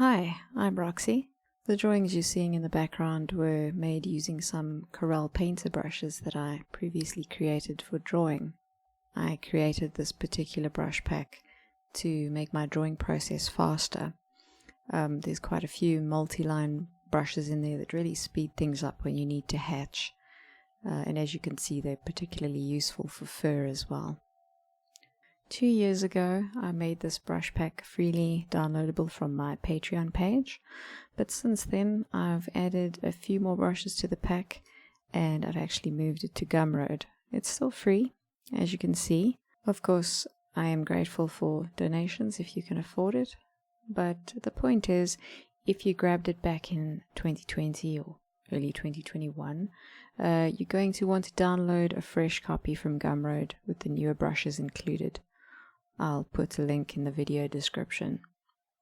Hi, I'm Roxy. The drawings you're seeing in the background were made using some Corel painter brushes that I previously created for drawing. I created this particular brush pack to make my drawing process faster. There's quite a few multi-line brushes in there that really speed things up when you need to hatch. And as you can see, they're particularly useful for fur as well. 2 years ago, I made this brush pack freely downloadable from my Patreon page, but since then I've added a few more brushes to the pack and I've actually moved it to Gumroad. It's still free, as you can see. Of course, I am grateful for donations if you can afford it, but the point is, if you grabbed it back in 2020 or early 2021, you're going to want to download a fresh copy from Gumroad with the newer brushes included. I'll put a link in the video description.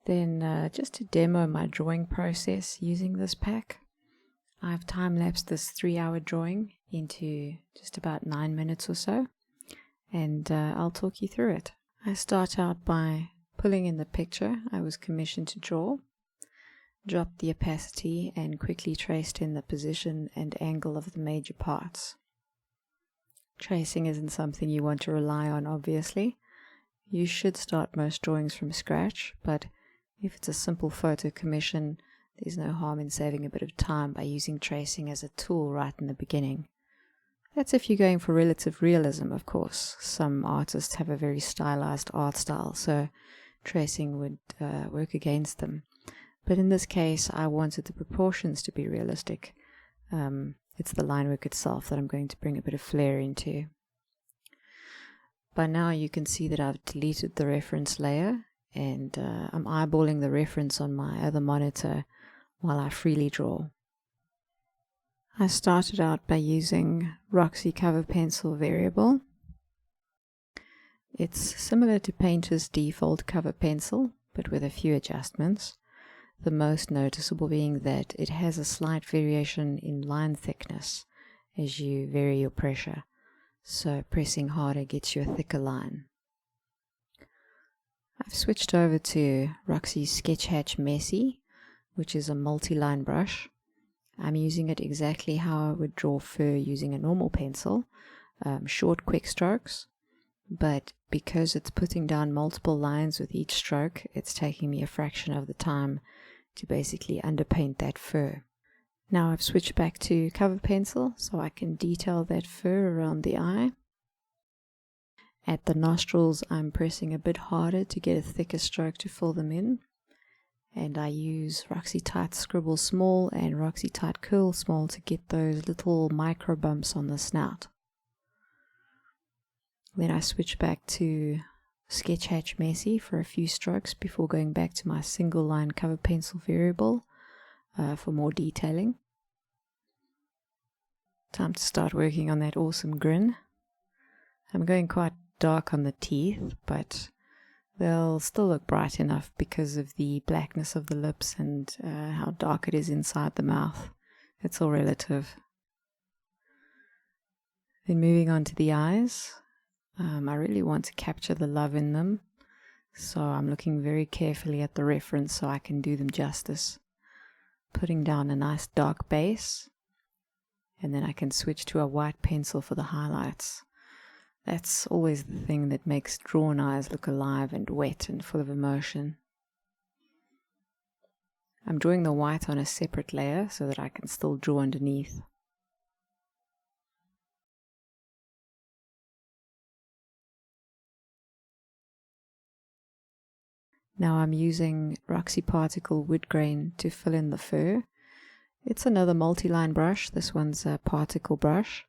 Then just to demo my drawing process using this pack, I've time-lapsed this 3-hour drawing into just about 9 minutes or so, and I'll talk you through it. I start out by pulling in the picture I was commissioned to draw, dropped the opacity and quickly traced in the position and angle of the major parts. Tracing isn't something you want to rely on, obviously. You should start most drawings from scratch, but if it's a simple photo commission, there's no harm in saving a bit of time by using tracing as a tool right in the beginning. That's if you're going for relative realism, of course. Some artists have a very stylized art style, so tracing would work against them. But in this case, I wanted the proportions to be realistic. It's the line work itself that I'm going to bring a bit of flair into. By now you can see that I've deleted the reference layer and I'm eyeballing the reference on my other monitor while I freely draw. I started out by using Roxy Cover Pencil Variable. It's similar to Painter's default cover pencil, but with a few adjustments. The most noticeable being that it has a slight variation in line thickness as you vary your pressure. So pressing harder gets you a thicker line. I've switched over to RXY Sketch Hatch Messy, which is a multi-line brush. I'm using it exactly how I would draw fur using a normal pencil, short quick strokes, but because it's putting down multiple lines with each stroke, it's taking me a fraction of the time to basically underpaint that fur. Now I've switched back to cover pencil so I can detail that fur around the eye. At the nostrils I'm pressing a bit harder to get a thicker stroke to fill them in. And I use Roxy Tight Scribble Small and Roxy Tight Curl Small to get those little micro bumps on the snout. Then I switch back to Sketch Hatch Messy for a few strokes before going back to my single line cover pencil variable for more detailing. Time to start working on that awesome grin. I'm going quite dark on the teeth, but they'll still look bright enough because of the blackness of the lips and how dark it is inside the mouth. It's all relative. Then moving on to the eyes. I really want to capture the love in them, so I'm looking very carefully at the reference so I can do them justice. Putting down a nice dark base, and then I can switch to a white pencil for the highlights. That's always the thing that makes drawn eyes look alive and wet and full of emotion. I'm drawing the white on a separate layer so that I can still draw underneath. Now I'm using Roxy Particle Wood Grain to fill in the fur. It's another multi-line brush. This one's a particle brush,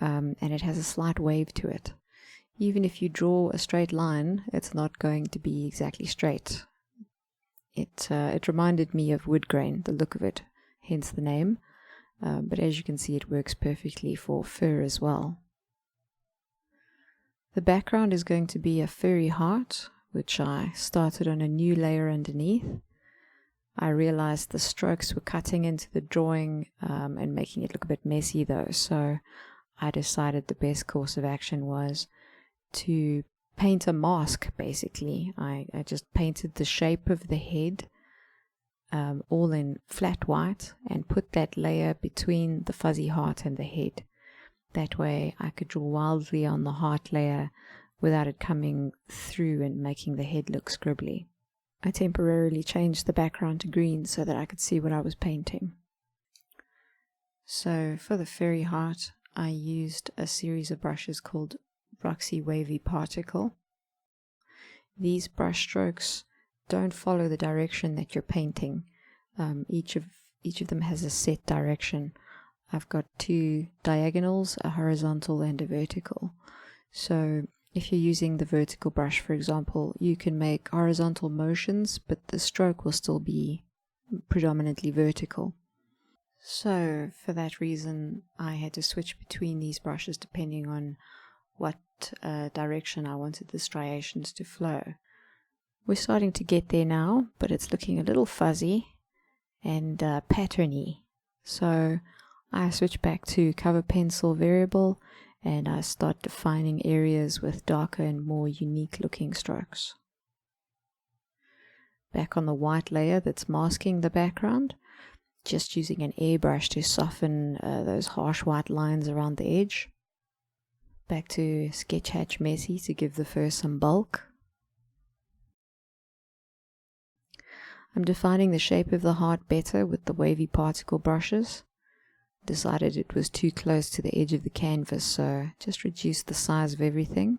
and it has a slight wave to it. Even if you draw a straight line, it's not going to be exactly straight. It reminded me of wood grain, the look of it, hence the name, but as you can see it works perfectly for fur as well. The background is going to be a furry heart, which I started on a new layer underneath. I realized the strokes were cutting into the drawing and making it look a bit messy though, so I decided the best course of action was to paint a mask basically. I just painted the shape of the head all in flat white and put that layer between the fuzzy heart and the head. That way I could draw wildly on the heart layer without it coming through and making the head look scribbly. I temporarily changed the background to green so that I could see what I was painting. So for the fairy heart, I used a series of brushes called RXY Wavy Particle. These brush strokes don't follow the direction that you're painting. Each of them has a set direction. I've got two diagonals, a horizontal and a vertical. So if you're using the vertical brush, for example, you can make horizontal motions, but the stroke will still be predominantly vertical. So for that reason, I had to switch between these brushes depending on what direction I wanted the striations to flow. We're starting to get there now, but it's looking a little fuzzy and patterny. So I switch back to cover pencil variable and I start defining areas with darker and more unique looking strokes. Back on the white layer that's masking the background, just using an airbrush to soften those harsh white lines around the edge. Back to Sketch Hatch Messy to give the fur some bulk. I'm defining the shape of the heart better with the wavy particle brushes. Decided it was too close to the edge of the canvas, so just reduced the size of everything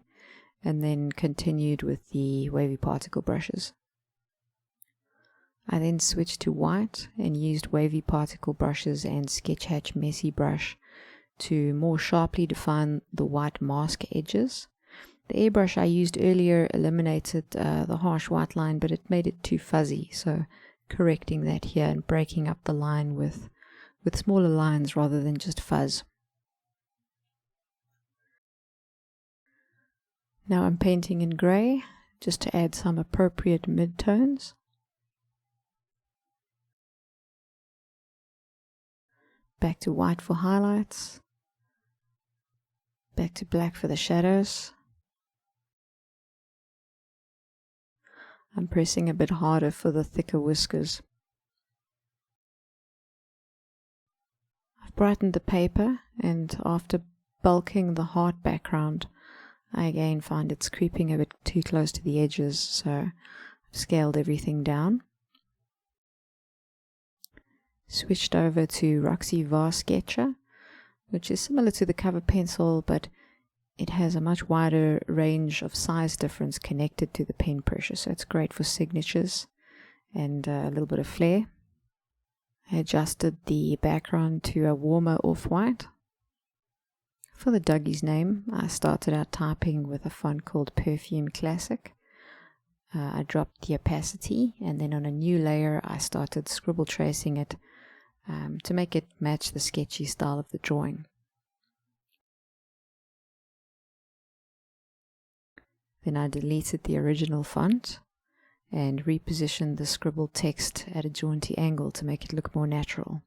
and then continued with the wavy particle brushes. I then switched to white and used wavy particle brushes and Sketch Hatch Messy brush to more sharply define the white mask edges. The airbrush I used earlier eliminated the harsh white line, but it made it too fuzzy, so correcting that here and breaking up the line with smaller lines rather than just fuzz. Now I'm painting in grey just to add some appropriate midtones. Back to white for highlights. Back to black for the shadows. I'm pressing a bit harder for the thicker whiskers. I've brightened the paper, and after bulking the heart background, I again find it's creeping a bit too close to the edges, so I've scaled everything down. Switched over to RXY Sketcher, which is similar to the cover pencil, but it has a much wider range of size difference connected to the pen pressure, so it's great for signatures and a little bit of flair. I adjusted the background to a warmer off-white. For the Dougie's name, I started out typing with a font called Perfume Classic. I dropped the opacity, and then on a new layer I started scribble tracing it to make it match the sketchy style of the drawing. Then I deleted the original font and repositioned the scribbled text at a jaunty angle to make it look more natural.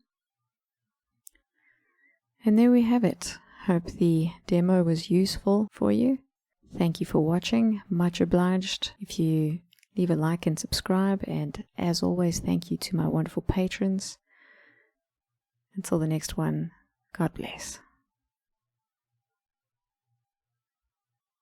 And there we have it. Hope the demo was useful for you. Thank you for watching. Much obliged if you leave a like and subscribe. And as always, thank you to my wonderful patrons. Until the next one, God bless.